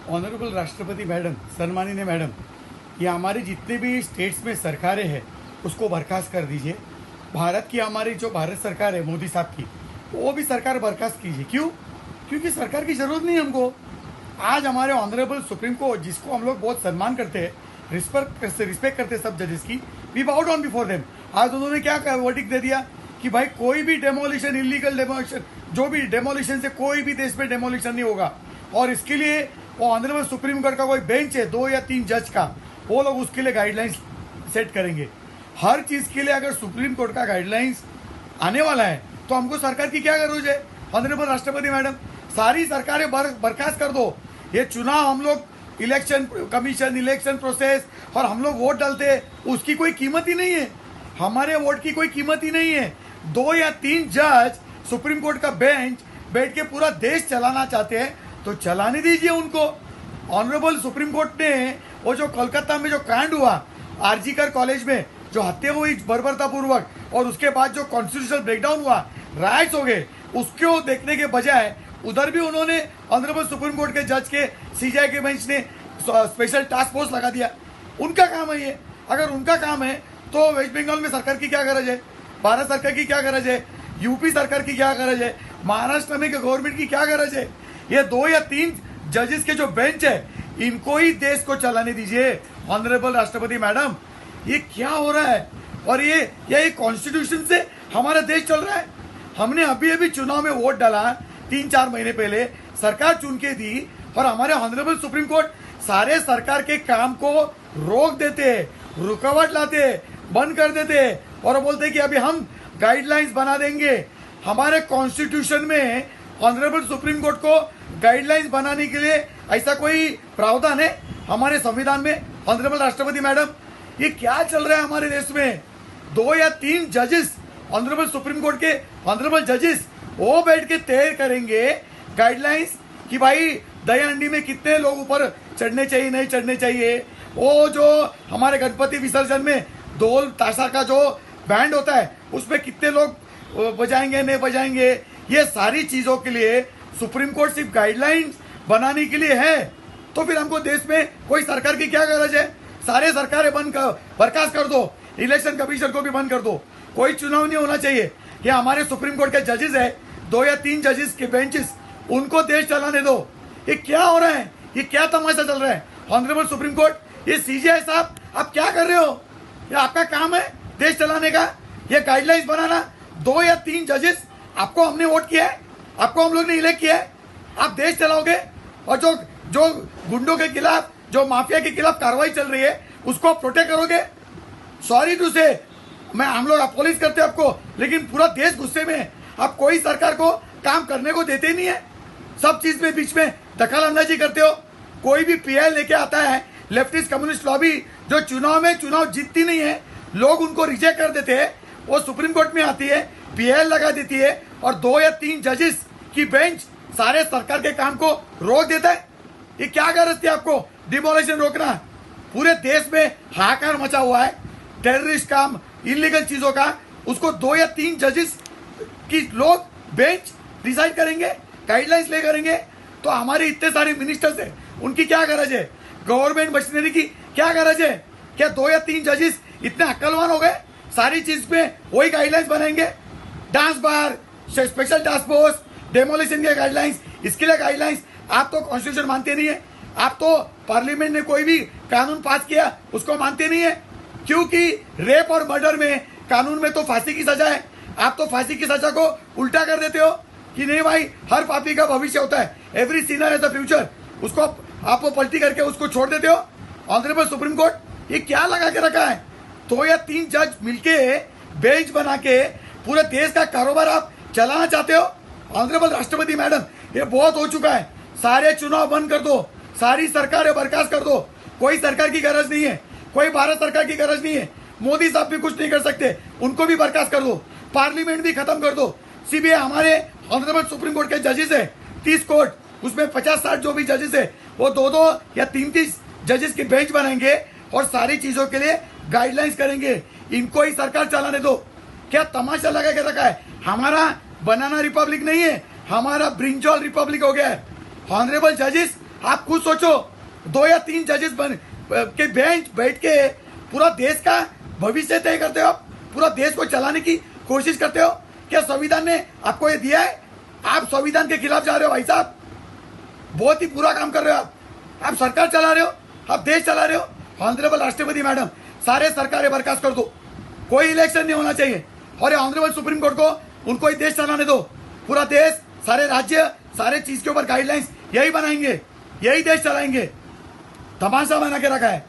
Honourable राष्ट्रपति madam, सम्माननीय madam, ये हमारे जितने भी स्टेट्स में सरकारें हैं उसको बर्खास्त कर दीजिए। भारत की हमारी जो भारत सरकार है मोदी साहब की, वो भी सरकार बर्खास्त कीजिए। क्यों? क्योंकि सरकार की ज़रूरत नहीं हमको। आज हमारे ऑनरेबल सुप्रीम कोर्ट, जिसको हम लोग बहुत सम्मान करते हैं, रिस्पेक्ट करते हैं सब जजेस की, वी बाउ डाउन बिफोर देम। आज उन्होंने क्या वर्डिक्ट दे दिया कि भाई कोई भी डेमोलिशन, इलीगल डेमोलिशन, जो भी डेमोलिशन से कोई भी देश में डेमोलिशन नहीं होगा। और इसके लिए वो ऑनरेबल सुप्रीम कोर्ट का कोई बेंच है 2 या 3 जज का, वो लोग उसके लिए गाइडलाइंस सेट करेंगे। हर चीज़ के लिए अगर सुप्रीम कोर्ट का गाइडलाइंस आने वाला है तो हमको सरकार की क्या जरूरत है? ऑनरेबल राष्ट्रपति मैडम, सारी सरकारें बर्खास्त कर दो। ये चुनाव हम लोग इलेक्शन कमीशन, इलेक्शन प्रोसेस और हम लोग वोट डालते हैं, उसकी कोई कीमत ही नहीं है। हमारे वोट की कोई कीमत ही नहीं है। 2 या 3 जज सुप्रीम कोर्ट का बेंच बैठ के पूरा देश चलाना चाहते हैं तो चलाने दीजिए उनको। ऑनरेबल सुप्रीम कोर्ट ने वो जो कोलकाता में जो कांड हुआ आरजीकर कॉलेज में, जो हत्या हुई बर्बरतापूर्वक, और उसके बाद जो कॉन्स्टिट्यूशनल ब्रेकडाउन हुआ, राइट्स हो गए, उसको देखने के बजाय उधर भी उन्होंने ऑनरेबल सुप्रीम कोर्ट के जज के सीजीआई के बेंच ने स्पेशल टास्क फोर्स लगा दिया। उनका काम है ये। अगर उनका काम है तो वेस्ट बंगाल में सरकार की क्या गरज है? भारत सरकार की क्या गरज है? यूपी सरकार की क्या गरज है? महाराष्ट्र में गवर्नमेंट की क्या गरज है? ये 2 या 3 जजेस के जो बेंच है, इनको ही देश को चलाने दीजिए। ऑनरेबल राष्ट्रपति मैडम, ये क्या हो रहा है? और ये कॉन्स्टिट्यूशन से हमारा देश चल रहा है। हमने अभी अभी चुनाव में वोट डाला 3-4 महीने पहले, सरकार चुन के दी, और हमारे ऑनरेबल सुप्रीम कोर्ट सारे सरकार के काम को रोक देते, रुकावट लाते, बंद कर देते और बोलते कि अभी हम गाइडलाइंस बना देंगे। हमारे कॉन्स्टिट्यूशन में ऑनरेबल सुप्रीम कोर्ट को गाइडलाइंस बनाने के लिए ऐसा कोई प्रावधान है हमारे संविधान में? ऑनरेबल राष्ट्रपति मैडम, ये क्या चल रहा है हमारे देश में? 2 या 3 जजेस, ऑनरेबल सुप्रीम कोर्ट के ऑनरेबल जजेस, वो बैठ के तय करेंगे गाइडलाइंस कि भाई दयाहंडी में कितने लोग ऊपर चढ़ने चाहिए, नहीं चढ़ने चाहिए। वो जो हमारे गणपति विसर्जन में ढोल ताशा का जो बैंड होता है उसमें कितने लोग बजाएंगे, नहीं बजाएंगे। ये सारी चीजों के लिए सुप्रीम कोर्ट सिर्फ गाइडलाइंस बनाने के लिए है। तो फिर हमको देश में कोई सरकार की क्या गरज है? सारे सरकारें बर्खास्त कर दो, इलेक्शन कमीशन को भी बंद कर दो, कोई चुनाव नहीं होना चाहिए। ये हमारे सुप्रीम कोर्ट के जजेस है, 2 या 3 जजेस के बेंचेस, उनको देश चलाने दो। ये क्या हो रहा है? ये क्या तमाशा चल रहा है? ऑनरेबल सुप्रीम कोर्ट, ये सीजीआई साहब, आप क्या कर रहे हो? ये आपका काम है देश चलाने का, ये गाइडलाइंस बनाना। 2 या 3 जजेस, आपको हमने वोट किया है, आपको हम लोग ने इलेक्ट किया है, आप देश चलाओगे। और जो गुंडों के खिलाफ, जो माफिया के खिलाफ कार्रवाई चल रही है, उसको प्रोटेक्ट करोगे। सॉरी टू से, हम लोग अपोलिस करते हैं आपको, लेकिन पूरा देश गुस्से में है। आप कोई सरकार को काम करने को देते नहीं है, सब चीज में बीच में दखल अंदाजी करते हो। कोई भी पीएल लेके आता है, लेफ्टिस्ट कम्युनिस्ट लॉबी, जो चुनाव जीतती नहीं है, लोग उनको रिजेक्ट कर देते हैं, वो सुप्रीम कोर्ट में आती है, पीएल लगा देती है, और 2 या 3 जजेस की बेंच सारे सरकार के काम को रोक देता है। ये क्या गरज थी आपको डिमोलिशन रोकना? पूरे देश में हाहाकार मचा हुआ है टेररिस्ट काम, इलीगल चीजों का, उसको 2 या 3 जजेस की लोग बेंच डिसाइड करेंगे, गाइडलाइंस ले करेंगे। तो हमारे इतने सारे मिनिस्टर्स है, उनकी क्या गरज है? गवर्नमेंट मशीनरी की क्या गरज है? क्या 2 या 3 जजेस इतने अक्लवान हो गए? सारी चीज पे वही गाइडलाइंस बनाएंगे। Dance bar, special task force, demolition के गाइडलाइंस, इसके लिए गाइडलाइंस। आप तो कॉन्स्टिट्यूशन मानते नहीं है, आप तो पार्लियामेंट ने कोई भी कानून पास किया उसको मानते नहीं है, क्योंकि रेप और मर्डर में कानून में तो फांसी की सजा है। आप तो फांसी की सजा को उल्टा कर देते हो कि नहीं भाई, हर पापी का भविष्य होता है, every Sinner has a future, उसको आप पलटी करके उसको छोड़ देते हो। ऑनरेबल सुप्रीम कोर्ट, ये क्या लगा के रखा है? 2 या 3 जज मिलके बेंच बना के पूरे देश का कारोबार आप चलाना चाहते हो। ऑनरेबल राष्ट्रपति मैडम, ये बहुत हो चुका है। सारे चुनाव बंद कर दो, सारी सरकारें बर्खास्त कर दो। कोई सरकार की गरज नहीं है, कोई भारत सरकार की गरज नहीं है। मोदी साहब भी कुछ नहीं कर सकते, उनको भी बर्खास्त कर दो। पार्लियामेंट भी खत्म कर दो। सीबीआई, हमारे ऑनरेबल सुप्रीम कोर्ट के जजेस है 30 कोर्ट, उसमें 50-60 जो भी जजेस है, वो 2-2 या 3-3 जजेस की बेंच बनाएंगे और सारी चीजों के लिए गाइडलाइंस करेंगे। इनको ही सरकार चलाने दो। क्या तमाशा लगा के रखा है? हमारा बनाना रिपब्लिक नहीं है, हमारा ब्रिंजॉल रिपब्लिक हो गया है। ऑनरेबल जजेस आप खुद सोचो, 2 या 3 जजेस के बेंच बैठ के पूरा देश का भविष्य तय करते हो आप, पूरा देश को चलाने की कोशिश करते हो। क्या संविधान ने आपको ये दिया है? आप संविधान के खिलाफ जा रहे हो भाई साहब, बहुत ही बुरा काम कर रहे हो आप सरकार चला रहे हो, आप देश चला रहे हो। ऑनरेबल राष्ट्रपति मैडम, सारे सरकारें बर्खास्त कर दो, कोई इलेक्शन नहीं होना चाहिए, और ऑनरेबल सुप्रीम कोर्ट को उनको ही देश चलाने दो। पूरा देश, सारे राज्य, सारे चीज के ऊपर गाइडलाइंस यही बनाएंगे, यही देश चलाएंगे। तमाशा बना के रखा है।